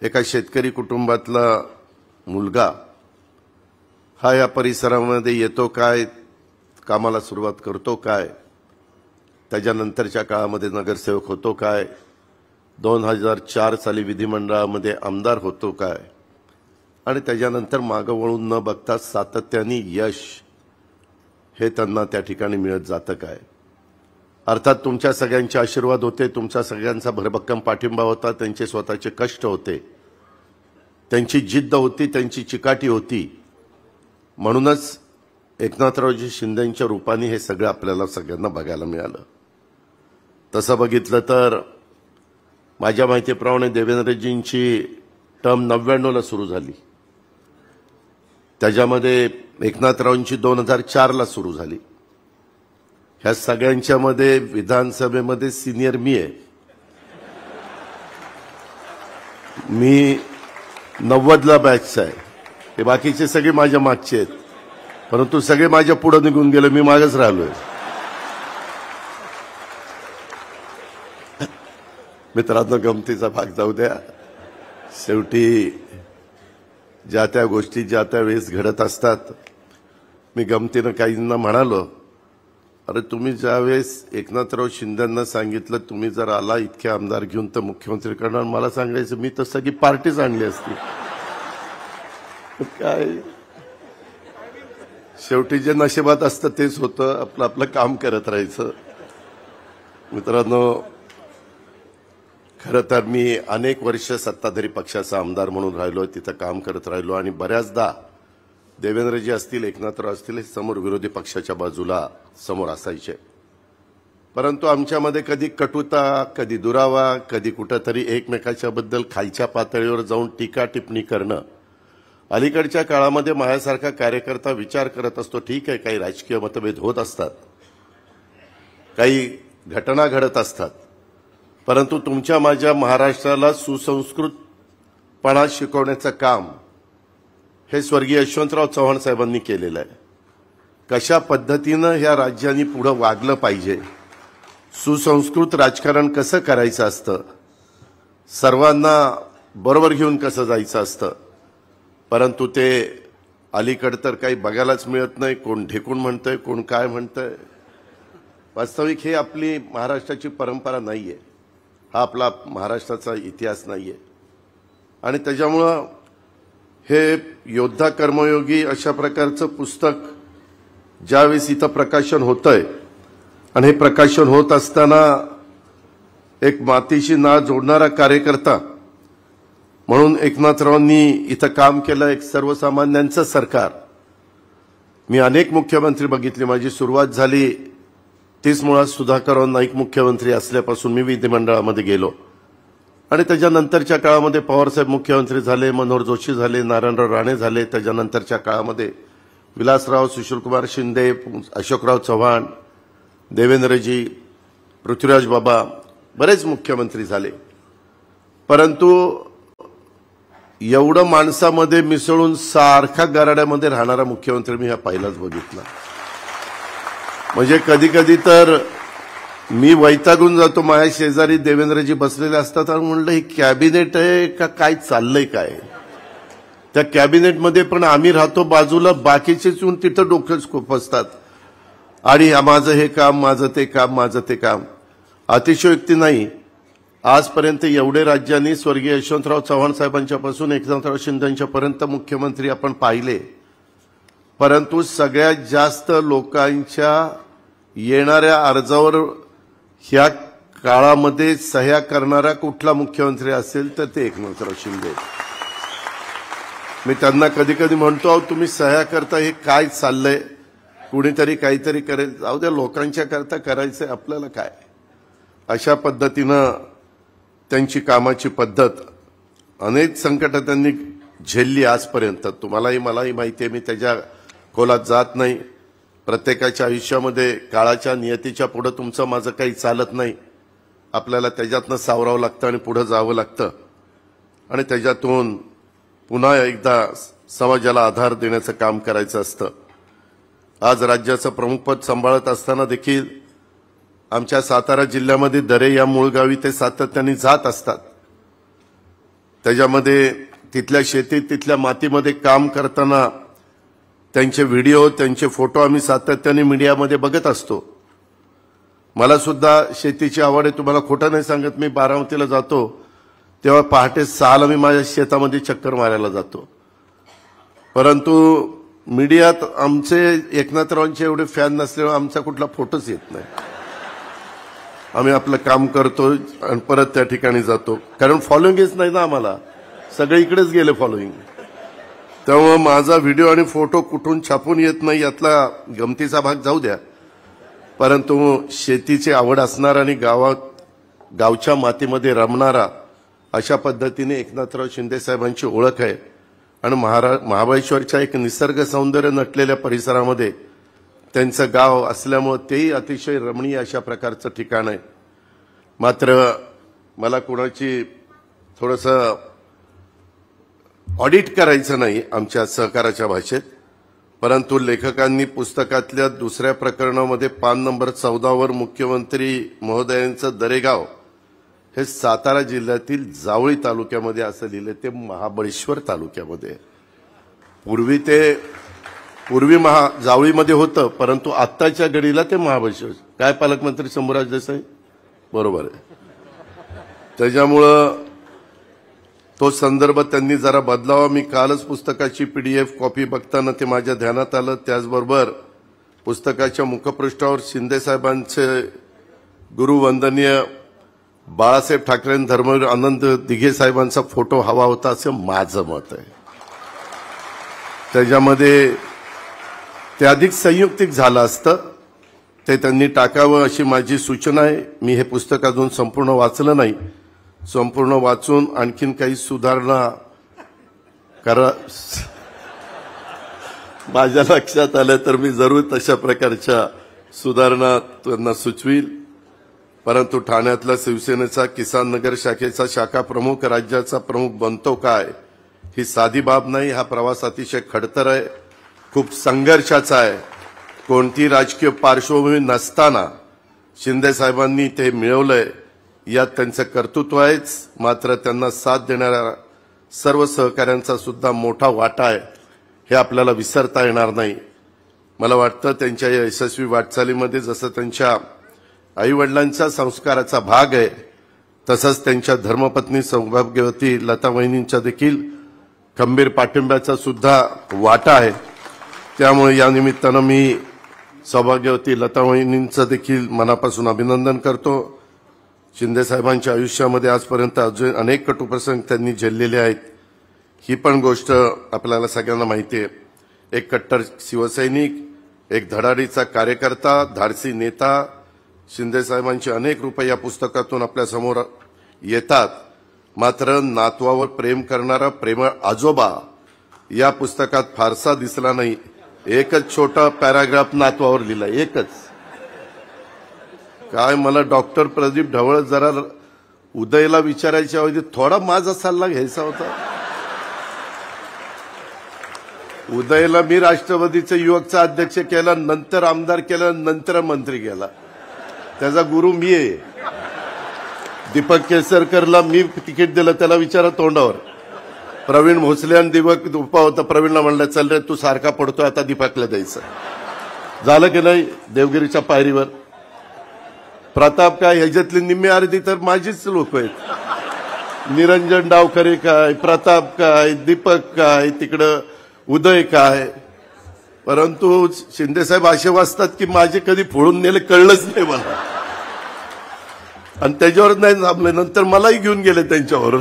एका शेतकरी कुटुंबातला मुलगा हा या परिसरामध्ये येतो काय, कामाला सुरुवात करतो काय, त्याच्यानंतरच्या काळामध्ये नगरसेवक होतो काय, 2004 साली विधिमंडळामध्ये आमदार होतो काय, आणि त्याच्यानंतर मागं वळून न बघता सातत्याने यश हे त्यांना त्या ठिकाणी मिळत जातं काय। अर्थात तुमच्या सगळ्यांचे आशीर्वाद होते, तुमच्या सगळ्यांचा भरभक्कम पाठिंबा होता, त्यांचे स्वतःचे कष्ट होते, त्यांची जिद्द होती, त्यांची चिकाटी होती। म्हणूनच एकनाथरावजी शिंदेंच्या रूपाने हे सगळं आपल्याला सगळ्यांना बघायला मिळालं। तसं बघितलं तर माझ्या माहितीप्रमाणे देवेंद्रजींची टर्म 99 ला सुरू झाली, त्याच्यामध्ये एकनाथरावांची 2004 ला सुरू झाली। ह्या सगळ्यांच्या मध्ये विधानसभेमध्ये सिनियर मी आहे। मी 90 ला बॅचचा आहे, हे बाकीचे सगळे माझ्या मागचे आहेत, परंतु सगळे माझ्या पुढे निघून गेले, मी मागच राहिलोय। मित्रांनो, गमतीचा भाग जाऊ द्या, शेवटी ज्या त्या गोष्टी ज्या त्या वेळेस घडत असतात। मी गमतीनं काहींना म्हणालो, अरे तुम्ही ज्यावेळेस एकनाथराव शिंदेंना सांगितलं तुम्ही जर आला इतके आमदार घेऊन तर मुख्यमंत्री करणार, मला सांगायचं मी तर सगळी पार्टीच आणली असती। काय शेवटी जे नशिबात असतं तेच होतं, आपलं आपलं काम करत राहायचं। मित्रांनो, खरं तर मी अनेक वर्ष सत्ताधारी पक्षाचा आमदार म्हणून राहिलो, तिथं काम करत राहिलो, आणि बऱ्याचदा देवेंद्रजी असतील, एकनाथराव असतील, समोर विरोधी पक्षाच्या बाजूला समोर असायचे। परंतु आमच्यामध्ये कधी कटुता, कधी दुरावा, कधी कुठंतरी एकमेकाच्या बद्दल खालच्या पातळीवर जाऊन टीका टिप्पणी करणं, अलीकडच्या काळामध्ये माझ्यासारखा कार्यकर्ता विचार करत असतो, ठीक आहे काही राजकीय मतभेद होत असतात, काही घटना घडत असतात, परंतु तुमच्या माझ्या महाराष्ट्राला सुसंस्कृतपणा शिकवण्याचं काम हे स्वर्गीय यशवंतराव चव्हाण साहेबांनी केलेलं आहे। कशा पद्धतीनं ह्या राज्याने पुढे वागलं पाहिजे, सुसंस्कृत राजकारण कसं करायचं असतं, सर्वांना बरोबर घेऊन कसं जायचं असतं, परंतु ते अलीकडे तर काही बघायलाच मिळत नाही। कोण ढेकून म्हणतंय, कोण काय म्हणतंय। वास्तविक हे आपली महाराष्ट्राची परंपरा नाहीये, हा आपला महाराष्ट्राचा इतिहास नाहीये, आणि त्याच्यामुळं हे योद्धा कर्मयोगी अशा प्रकारचं पुस्तक ज्यावेळेस इथं प्रकाशन होतंय, आणि हे प्रकाशन होत असताना एक मातीशी नाळ जोडणारा कार्यकर्ता म्हणून एकनाथरावांनी इथं काम केलं, एक सर्वसामान्यांचं सरकार। मी अनेक मुख्यमंत्री बघितले, माझी सुरुवात झाली 30 मुळात सुधाकरराव नाईक मुख्यमंत्री असल्यापासून मी विधिमंडळामध्ये गेलो, आणि त्याच्यानंतरच्या काळामध्ये पवारसाहेब मुख्यमंत्री झाले, मनोहर जोशी झाले, नारायणराव राणे झाले, त्याच्यानंतरच्या काळामध्ये विलासराव, सुशीलकुमार शिंदे, अशोकराव चव्हाण, देवेंद्रजी, पृथ्वीराज बाबा, बरेच मुख्यमंत्री झाले। परंतु एवढं माणसामध्ये मिसळून सारखा गराड्यामध्ये राहणारा मुख्यमंत्री मी हा पहिलाच बघितला। म्हणजे कधी कधी तर मी वैतागून जातो, माझ्या शेजारी देवेंद्रजी बसलेले असतात, आणि म्हणलं ही कॅबिनेट आहे का काय चाललंय काय। त्या कॅबिनेटमध्ये पण आम्ही राहतो बाजूला, बाकीचेच येऊन तिथं डोकंच खुपसतात, आणि माझं हे काम, माझं ते काम, माझं ते काम। अतिशयोक्ती नाही, आजपर्यंत एवढे राज्यांनी स्वर्गीय यशवंतराव चव्हाण साहेबांच्यापासून एकनाथराव शिंदेंच्यापर्यंत मुख्यमंत्री आपण पाहिले, परंतु सगळ्यात जास्त लोकांच्या येणाऱ्या अर्जावर ह्या काळामध्ये सह्या करणारा कुठला मुख्यमंत्री असेल तर ते एकनाथराव शिंदे। मी त्यांना कधी कधी म्हणतो, अहो तुम्ही सह्या करता, हे काय चाललंय, कुणीतरी काहीतरी करेल, जाऊ द्या, लोकांच्या करता करायचंय, आपल्याला काय। अशा पद्धतीनं त्यांची कामाची पद्धत, अनेक संकट त्यांनी झेलली आजपर्यंत। तुम्हालाही मलाही माहिती आहे, मी त्याच्या खोलात जात नाही। प्रत्येकाच्या आयुष्यामध्ये काळाच्या नियतीच्या पुढे तुमचं माझं काही चालत नाही, आपल्याला त्याच्यातनं सावरावं लागतं आणि पुढे जावं लागतं, आणि त्याच्यातून पुन्हा एकदा समाजाला आधार देण्याचं काम करायचं असतं। आज राज्याचं प्रमुखपद सांभाळत असताना देखील आमच्या सातारा जिल्ह्यामध्ये दरे या मूळ गावी ते सातत्याने जात असतात। त्याच्यामध्ये तिथल्या शेतीत तिथल्या मातीमध्ये काम करताना त्यांचे व्हिडिओ त्यांचे फोटो आम्ही सातत्याने मीडियामध्ये बघत असतो. मला सुद्धा शेतीची आवड आहे. तुम्हाला खोटं नाही सांगत, मी बारामतीला जातो तेव्हा पहाटे 6ला मी माझ्या शेतामध्ये चक्कर मारायला जातो. परंतु मीडियात आमचे एकनाथरावांचे एवढे फॅन नसल्यामुळे आमचा कुठला फोटोच येत नाही. आम्ही आपलं काम करतो आणि परत त्या ठिकाणी जातो, कारण फॉलोइंगच नाही ना आम्हाला, सगळे इकडेच गेले फॉलोइंग. त्यामुळे माझा व्हिडिओ आणि फोटो कुठून छापून येत नाही यातला गमतीचा भाग जाऊ द्या, परंतु शेतीची आवड असणारा आणि गावच्या मातीमध्ये रमणारा अशा पद्धतीने एकनाथराव शिंदे साहेबांची ओळख आहे. आणि महाबळेश्वरच्या एक निसर्ग सौंदर्य नटलेल्या परिसरामध्ये त्यांचं गाव असल्यामुळे तेही अतिशय रमणीय अशा प्रकारचं ठिकाण आहे. मात्र मला कोणाची थोडंसं ऑडिट करायचं नाही आमच्या सहकाराच्या भाषेत, परंतु लेखकांनी पुस्तकातल्या दुसऱ्या प्रकरणामध्ये पान नंबर 14 मुख्यमंत्री महोदयांचं दरेगाव हे सातारा जिल्ह्यातील जावळी तालुक्यामध्ये असं लिहिलं. ते महाबळेश्वर तालुक्यामध्ये. पूर्वी जावळीमध्ये होतं, परंतु आत्ताच्या घडीला ते महाबळेश्वर. काय पालकमंत्री शंभूराज देसाई? बरोबर आहे. त्याच्यामुळं तो संदर्भ त्यांनी जरा बदलावा. मी कालच पुस्तकाची PDF कॉपी बघताना ते माझ्या ध्यानात आलं. त्याचबरोबर पुस्तकाच्या मुखपृष्ठावर शिंदेसाहेबांचे गुरुवंदनीय बाळासाहेब ठाकरे धर्मवीर आनंद दिघे साहेबांचा फोटो हवा होता असं माझं मत आहे. त्याच्यामध्ये ते अधिक संयुक्तिक झालं असतं, ते त्यांनी टाकावं अशी माझी सूचना आहे. मी हे पुस्तक अजून संपूर्ण वाचलं नाही. संपूर्ण वाचून आणखीन काही सुधारणा करा माझ्या लक्षात आलं तर मी जरूर तशा प्रकारच्या सुधारणा त्यांना सुचवील. परंतु ठाण्यातला शिवसेनेचा किसान नगर शाखेचा शाखा प्रमुख राज्याचा प्रमुख बनतो काय, ही साधी बाब नाही. हा प्रवास अतिशय खडतर आहे, खूप संघर्षाचा आहे. कोणती राजकीय पार्श्वभूमी नसताना शिंदे साहेबांनी ते मिळवलंय, यात त्यांचं कर्तृत्व आहेच. मात्र त्यांना साथ देणाऱ्या सर्व सहकाऱ्यांचा सुद्धा मोठा वाटा आहे, हे आपल्याला विसरता येणार नाही. मला वाटतं त्यांच्या या यशस्वी वाटचालीमध्ये जसं त्यांच्या आईवडिलांच्या संस्काराचा भाग आहे, तसंच त्यांच्या धर्मपत्नी सौभाग्यवती लता वहिनींच्या देखील खंबीर पाठिंब्याचा सुद्धा वाटा आहे. त्यामुळे या निमित्तानं मी सौभाग्यवती लता वहिनींचं देखील मनापासून अभिनंदन करतो. शिंदे साहेबांच्या आयुष्यामध्ये आजपर्यंत अजून अनेक कटुप्रसंग त्यांनी झेललेले आहेत, ही पण गोष्ट आपल्याला सगळ्यांना माहिती आहे. एक कट्टर शिवसैनिक, एक धडाडीचा कार्यकर्ता, धाडसी नेता. शिंदे साहेबांचे अनेक रूप या पुस्तकातून आपल्या समोर येतात. मात्र नातवावर प्रेम करणारा प्रेमळ आजोबा या पुस्तकात फारसा दिसला नाही. एकच छोटा पॅराग्राफ नातवावर लिहिला, एकच. काय मला डॉक्टर प्रदीप ढवळ जरा उदयला विचारायच्या ऐवजी थोडा माझा सल्ला घ्यायचा होता. उदयला मी राष्ट्रवादीचा युवकचा अध्यक्ष केला, नंतर आमदार केला, नंतर मंत्री केला. त्याचा गुरु मी आहे. दीपक केसरकरला मी तिकीट दिलं, त्याला विचारा तोंडावर. प्रवीण भोसले आणि दीपक उपा होता. प्रवीणला म्हणलं चल रे तू सारखा पडतोय, आता दीपकला द्यायचं. झालं की नाही देवगिरीच्या पायरीवर. प्रताप काय, ह्याच्यातली निम्मी अर्धी तर माझीच लोक आहेत. निरंजन डावखरे काय, प्रताप काय, दीपक काय, तिकडं उदय काय. परंतु शिंदेसाहेब असे वाचतात की माझे कधी फोडून नेले कळलंच नाही मला, आणि त्याच्यावर नाही थांबले, नंतर मलाही घेऊन गेले त्यांच्यावर.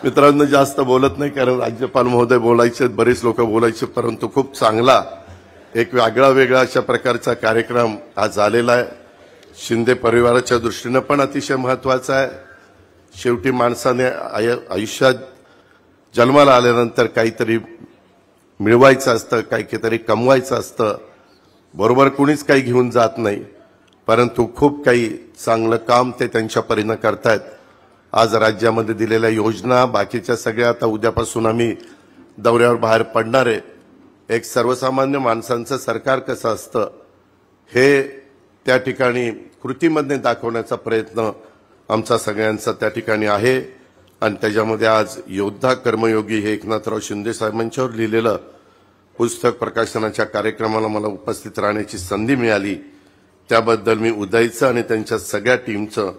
मित्रांनो जास्त बोलत नाही, कारण राज्यपाल महोदय बोलायचे, बरेच लोक बोलायचे, परंतु खूप चांगला एक वेगळा अशा प्रकारचा कार्यक्रम आज झालेला आहे. शिंदे परिवाराच्या दृष्टीनं पण अतिशय महत्वाचा आहे. शेवटी माणसाने आयुष्यात जन्माला आल्यानंतर काहीतरी मिळवायचं असतं, काहीतरी कमवायचं असतं. बरोबर कुणीच काही घेऊन जात नाही, परंतु खूप काही चांगलं काम ते त्यांच्या परीनं करतायत. आज राज्यामध्ये दिलेल्या योजना बाकीच्या सगळ्या, आता उद्यापासून आम्ही दौऱ्यावर बाहेर पडणार आहे. एक सर्वसामान्य माणसांचं सरकार कसं असतं हे त्या ठिकाणी कृतीमध्ये दाखवण्याचा प्रयत्न आमचा सगळ्यांचा त्या ठिकाणी आहे. आणि त्याच्यामध्ये आज योद्धा कर्मयोगी हे एकनाथराव शिंदे साहेबांच्यावर लिहिलेलं पुस्तक प्रकाशनाच्या कार्यक्रमाला मला उपस्थित राहण्याची संधी मिळाली, त्याबद्दल मी उदयचं आणि त्यांच्या सगळ्या टीमचं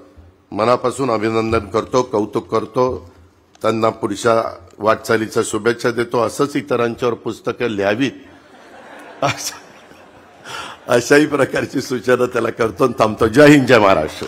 मनापासून अभिनंदन करतो, कौतुक करतो. त्यांना पुढच्या वाटचालीच्या शुभेच्छा देतो. असंच इतरांच्यावर पुस्तकं लिहावीत अशाही प्रकारची सूचना त्याला करतो. थांबतो. जय हिंद, जय महाराष्ट्र.